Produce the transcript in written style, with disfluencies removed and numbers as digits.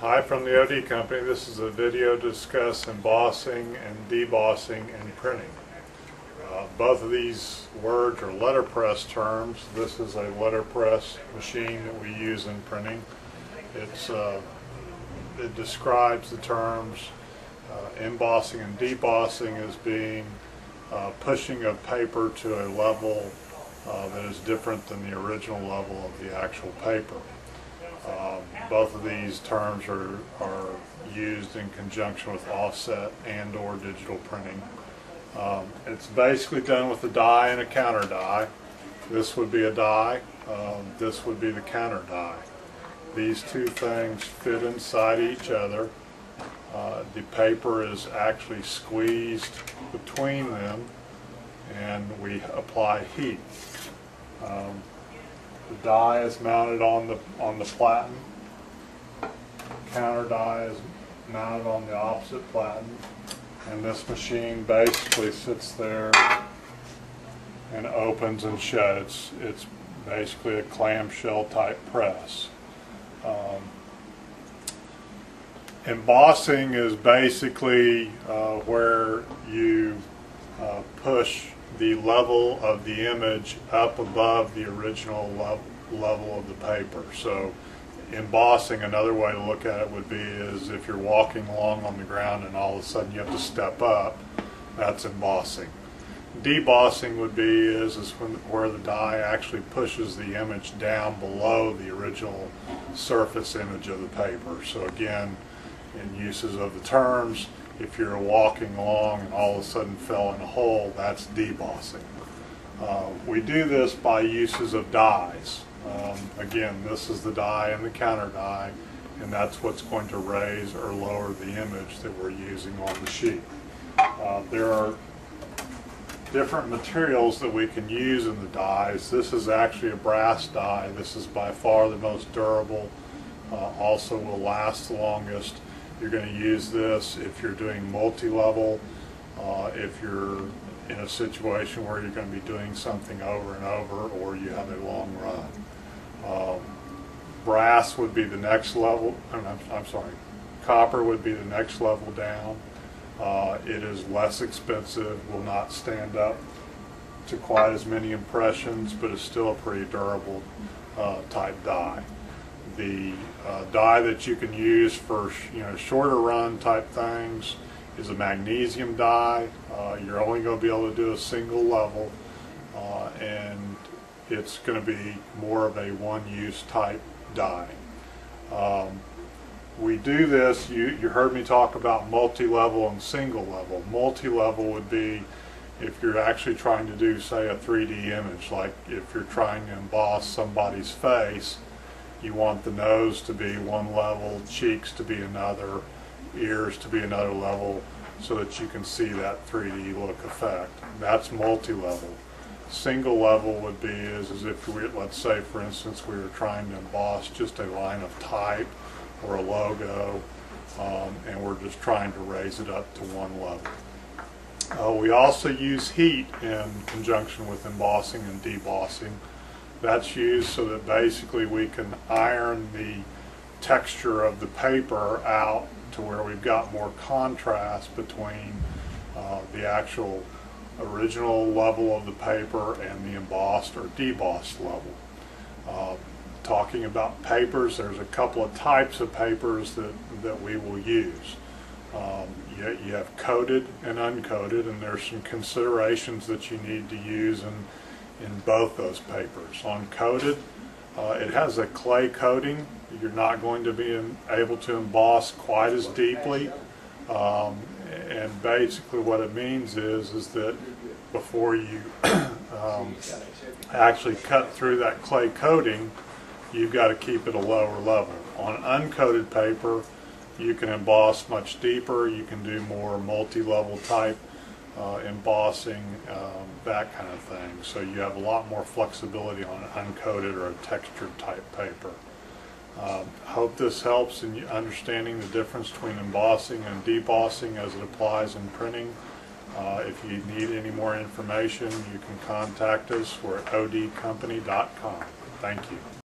Hi from the OD Company. This is a video to discuss embossing and debossing and printing. Both of these words are letterpress terms. This is a letterpress machine that we use in printing. It describes the terms embossing and debossing as being pushing of paper to a level that is different than the original level of the actual paper. Both of these terms are used in conjunction with offset and or digital printing. It's basically done with a die and a counter die. This would be a die, this would be the counter die. These two things fit inside each other. The paper is actually squeezed between them and we apply heat. The die is mounted on the platen. Counter die is mounted on the opposite platen, and this machine basically sits there and opens and shuts. It's basically a clamshell type press. Embossing is basically where you push the level of the image up above the original level of the paper. So embossing, another way to look at it would be is if you're walking along on the ground and all of a sudden you have to step up, that's embossing. Debossing would be where the die actually pushes the image down below the original surface image of the paper. So again, in uses of the terms, if you're walking along and all of a sudden fell in a hole, that's debossing. We do this by uses of dies. Again, this is the die and the counter die, and that's what's going to raise or lower the image that we're using on the sheet. There are different materials that we can use in the dies. This is actually a brass die. This is by far the most durable, also will last the longest. You're going to use this if you're doing multi-level, if you're in a situation where you're going to be doing something over and over, or you have a long run. Brass would be the next level, I'm sorry, copper would be the next level down. It is less expensive, will not stand up to quite as many impressions, but is still a pretty durable type die. The die that you can use for shorter run type things is a magnesium die. You're only going to be able to do a single level, and it's going to be more of a one-use type die. We do this, you heard me talk about multi-level and single level. Multi-level would be if you're actually trying to do, say, a 3D image, like if you're trying to emboss somebody's face. You want the nose to be one level, cheeks to be another, ears to be another level, so that you can see that 3D look effect. That's multi-level. Single level would be is if we, let's say for instance, we were trying to emboss just a line of type or a logo, and we're just trying to raise it up to one level. We also use heat in conjunction with embossing and debossing. That's used so that basically we can iron the texture of the paper out to where we've got more contrast between the actual original level of the paper and the embossed or debossed level. Talking about papers, there's a couple of types of papers that we will use. You have coated and uncoated, and there's some considerations that you need to use in both those papers. On coated, it has a clay coating. You're not going to be able to emboss quite as deeply, and basically what it means is that before you actually cut through that clay coating, you've got to keep it a lower level. On uncoated paper, you can emboss much deeper. You can do more multi-level type embossing, that kind of thing. So you have a lot more flexibility on an uncoated or a textured type paper. Hope this helps in understanding the difference between embossing and debossing as it applies in printing. If you need any more information, you can contact us. We're at odcompany.com. Thank you.